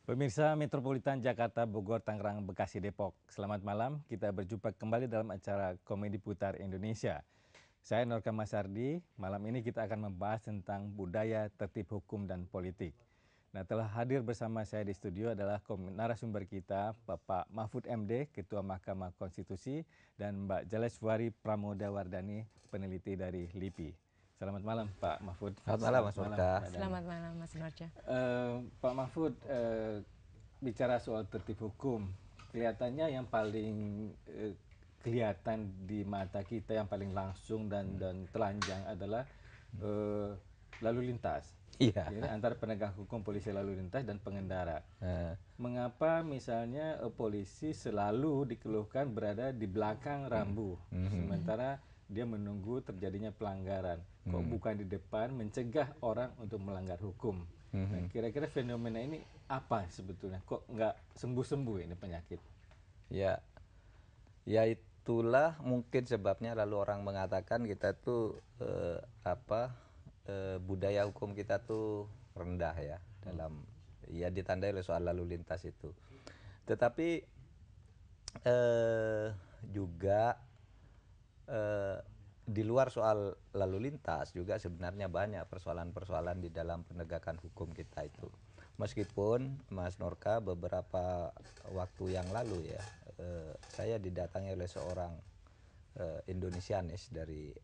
Pemirsa Metropolitan Jakarta, Bogor, Tangerang, Bekasi, Depok. Selamat malam, kita berjumpa kembali dalam acara Komedi Putar Indonesia. Saya Norka Masardi, malam ini kita akan membahas tentang budaya, tertib hukum, dan politik. Nah, telah hadir bersama saya di studio adalah narasumber kita, Bapak Mahfud MD, Ketua Mahkamah Konstitusi, dan Mbak Jaleswari Pramodawardhani, peneliti dari LIPI. Selamat malam Pak Mahfud. Selamat malam Mas Norka. Selamat malam Mas Norca. Pak Mahfud, bicara soal tertib hukum, kelihatannya yang paling kelihatan di mata kita, yang paling langsung dan telanjang adalah lalu lintas. Iya. Jadi, antara penegak hukum, polisi lalu lintas, dan pengendara. Mengapa misalnya polisi selalu dikeluhkan berada di belakang rambu, sementara dia menunggu terjadinya pelanggaran, kok bukan di depan mencegah orang untuk melanggar hukum? Nah, kira-kira fenomena ini apa sebetulnya? Kok nggak sembuh-sembuh ini penyakit? Ya itulah mungkin sebabnya lalu orang mengatakan kita tuh budaya hukum kita tuh rendah ya, dalam ya ditandai oleh soal lalu lintas itu. Tetapi juga di luar soal lalu lintas juga sebenarnya banyak persoalan-persoalan di dalam penegakan hukum kita itu. Meskipun Mas Norka beberapa waktu yang lalu ya, saya didatangi oleh seorang Indonesianis dari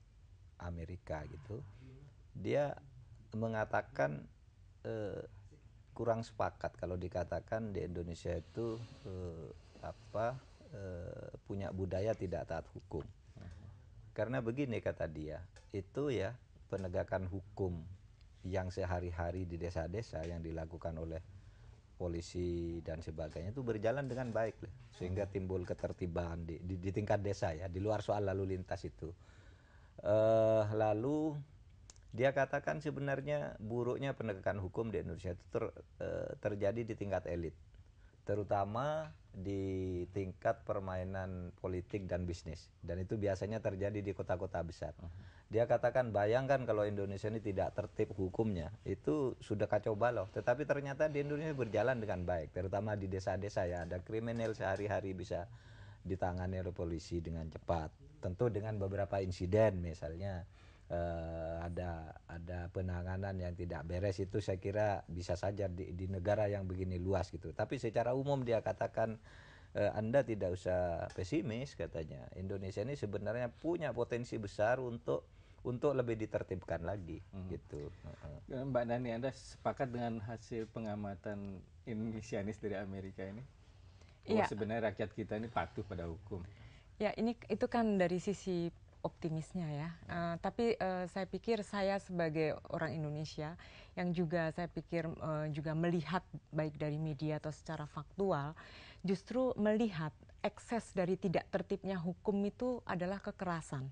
Amerika gitu. Dia mengatakan kurang sepakat kalau dikatakan di Indonesia itu punya budaya tidak taat hukum. Karena begini kata dia, itu ya penegakan hukum yang sehari-hari di desa-desa yang dilakukan oleh polisi dan sebagainya itu berjalan dengan baik, sehingga timbul ketertiban di tingkat desa ya, di luar soal lalu lintas itu. Lalu dia katakan sebenarnya buruknya penegakan hukum di Indonesia itu terjadi di tingkat elit, terutama di tingkat permainan politik dan bisnis, dan itu biasanya terjadi di kota-kota besar. Dia katakan bayangkan kalau Indonesia ini tidak tertib hukumnya, itu sudah kacau balau. Tetapi ternyata di Indonesia berjalan dengan baik, terutama di desa-desa ya, ada kriminal sehari-hari bisa ditangani oleh polisi dengan cepat. Tentu dengan beberapa insiden, misalnya ada penanganan yang tidak beres, itu saya kira bisa saja di negara yang begini luas gitu. Tapi secara umum dia katakan Anda tidak usah pesimis, katanya. Indonesia ini sebenarnya punya potensi besar untuk lebih ditertibkan lagi gitu. Mbak Nani, Anda sepakat dengan hasil pengamatan Indonesianis dari Amerika ini? Bahwa sebenarnya rakyat kita ini patuh pada hukum. Ya, itu kan dari sisi optimisnya ya. Tapi saya pikir saya sebagai orang Indonesia yang juga saya pikir juga melihat baik dari media atau secara faktual, justru melihat ekses dari tidak tertibnya hukum itu adalah kekerasan.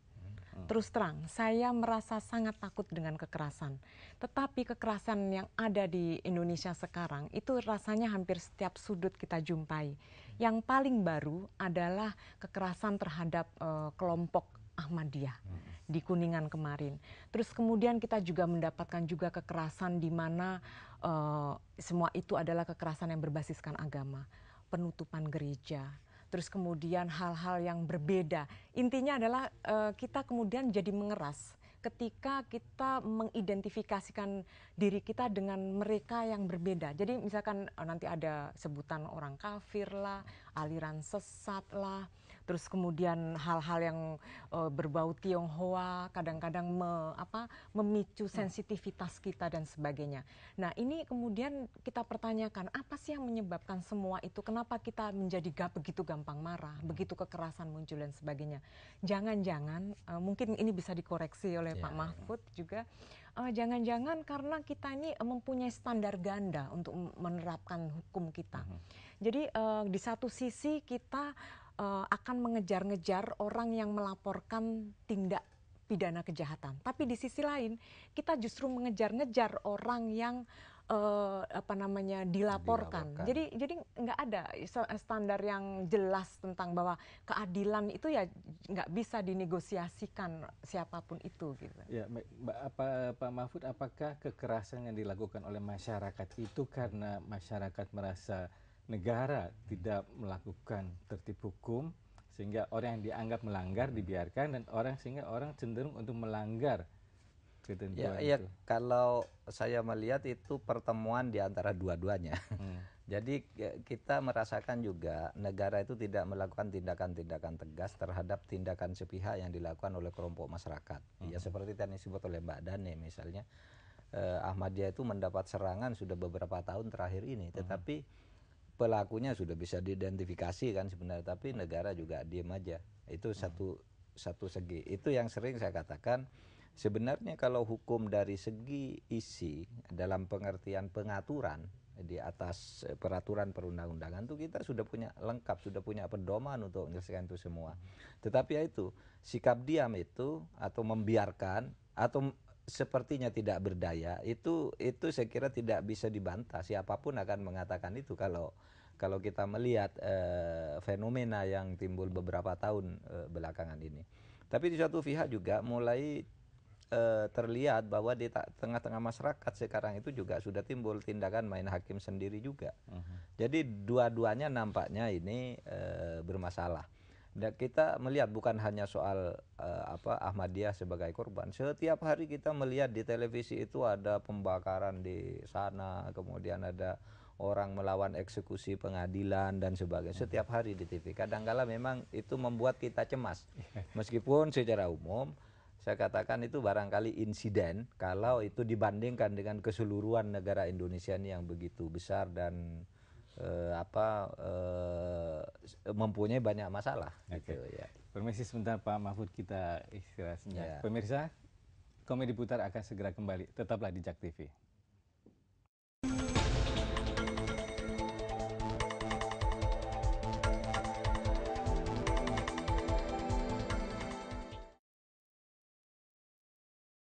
Terus terang, saya merasa sangat takut dengan kekerasan. Tetapi kekerasan yang ada di Indonesia sekarang itu rasanya hampir setiap sudut kita jumpai. Yang paling baru adalah kekerasan terhadap kelompok Ahmadiyah di Kuningan kemarin. Terus kemudian kita juga mendapatkan juga kekerasan di mana semua itu adalah kekerasan yang berbasiskan agama, penutupan gereja. Terus kemudian hal-hal yang berbeda. Intinya adalah kita kemudian jadi mengeras ketika kita mengidentifikasikan diri kita dengan mereka yang berbeda. Jadi misalkan nanti ada sebutan orang kafir lah, aliran sesat lah, terus kemudian hal-hal yang berbau Tionghoa kadang-kadang memicu sensitivitas kita dan sebagainya. Nah, ini kemudian kita pertanyakan, apa sih yang menyebabkan semua itu? Kenapa kita menjadi begitu gampang marah, begitu kekerasan muncul dan sebagainya? Jangan-jangan mungkin ini bisa dikoreksi oleh Pak Mahfud juga, jangan-jangan karena kita ini mempunyai standar ganda untuk menerapkan hukum kita. Jadi di satu sisi kita akan mengejar-ngejar orang yang melaporkan tindak pidana kejahatan, tapi di sisi lain kita justru mengejar-ngejar orang yang apa namanya dilaporkan. Jadi nggak ada standar yang jelas tentang bahwa keadilan itu ya nggak bisa dinegosiasikan siapapun itu gitu. Ya, Pak Mahfud, apakah kekerasan yang dilakukan oleh masyarakat itu karena masyarakat merasa negara tidak melakukan tertib hukum sehingga orang yang dianggap melanggar dibiarkan dan sehingga orang cenderung untuk melanggar ketentuan ya, itu? kalau saya melihat itu pertemuan di antara dua-duanya. Jadi kita merasakan juga negara itu tidak melakukan tindakan-tindakan tegas terhadap tindakan sepihak yang dilakukan oleh kelompok masyarakat. Ya seperti tadi disebut oleh Mbak Dane misalnya, Ahmadiyah itu mendapat serangan sudah beberapa tahun terakhir ini, tetapi pelakunya sudah bisa diidentifikasi kan sebenarnya, tapi negara juga diem aja. Itu satu segi. Itu yang sering saya katakan. Sebenarnya kalau hukum dari segi isi dalam pengertian pengaturan di atas peraturan perundang-undangan itu kita sudah punya lengkap, sudah punya pedoman untuk menyelesaikan itu semua. Tetapi ya itu sikap diam itu atau membiarkan atau sepertinya tidak berdaya itu saya kira tidak bisa dibantah. Siapapun akan mengatakan itu kalau kita melihat fenomena yang timbul beberapa tahun belakangan ini. Tapi di suatu pihak juga mulai terlihat bahwa di tengah-tengah masyarakat sekarang itu juga sudah timbul tindakan main hakim sendiri juga. Jadi dua-duanya nampaknya ini bermasalah. Dan kita melihat bukan hanya soal Ahmadiyah sebagai korban. Setiap hari kita melihat di televisi itu ada pembakaran di sana, kemudian ada orang melawan eksekusi pengadilan dan sebagainya. Setiap hari di TV. Kadang-kala memang itu membuat kita cemas. Meskipun secara umum saya katakan itu barangkali insiden kalau itu dibandingkan dengan keseluruhan negara Indonesia ini yang begitu besar dan mempunyai banyak masalah. Oke. Gitu, ya. Permisi sebentar Pak Mahfud, kita istirahat sebentar. Ya. Pemirsa, Komedi Putar akan segera kembali. Tetaplah di JAK TV.